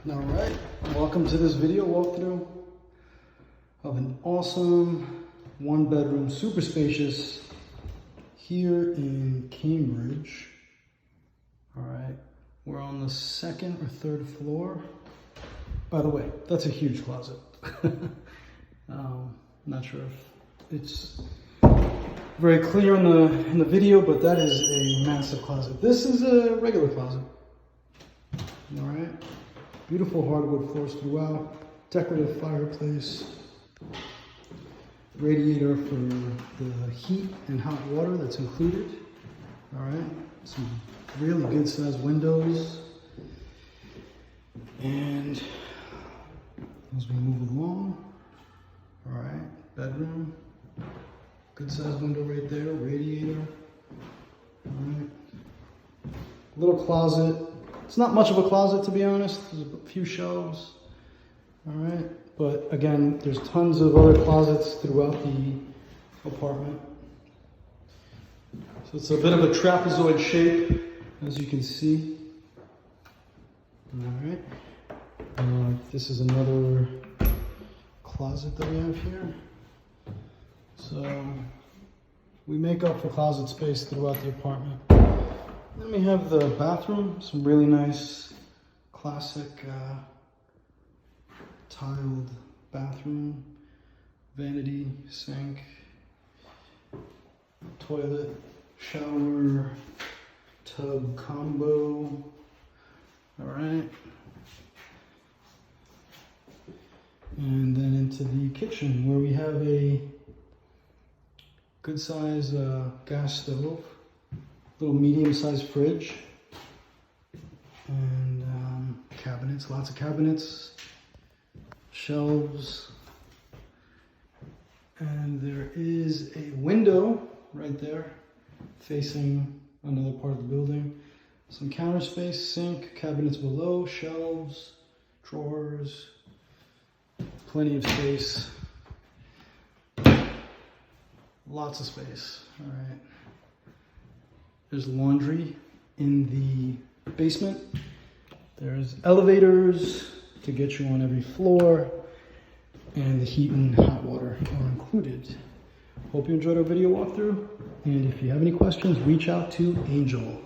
All right, welcome to this video walkthrough of an awesome one-bedroom, super spacious here in Cambridge. All right, we're on the second or third floor. By the way, that's a huge closet. Not sure if it's very clear in the video, but that is a massive closet. This is a regular closet. All right. Beautiful hardwood floors throughout, decorative fireplace, radiator for the heat and hot water that's included. All right, some really good sized windows. And as we move along, all right, bedroom, good sized window right there, radiator. All right, little closet. It's not much of a closet, to be honest. There's a few shelves, all right? But again, there's tons of other closets throughout the apartment. So it's a bit of a trapezoid shape, as you can see. All right. This is another closet that we have here. So we make up for closet space throughout the apartment. Then we have the bathroom, some really nice classic tiled bathroom, vanity, sink, toilet, shower, tub combo. All right. And then into the kitchen where we have a good size gas stove, little medium-sized fridge, and cabinets, lots of cabinets, shelves, and there is a window right there facing another part of the building. Some counter space, sink, cabinets below, shelves, drawers, plenty of space, lots of space. All right. There's laundry in the basement. There's elevators to get you on every floor, and the heat and hot water are included. Hope you enjoyed our video walkthrough, and if you have any questions, reach out to Angel.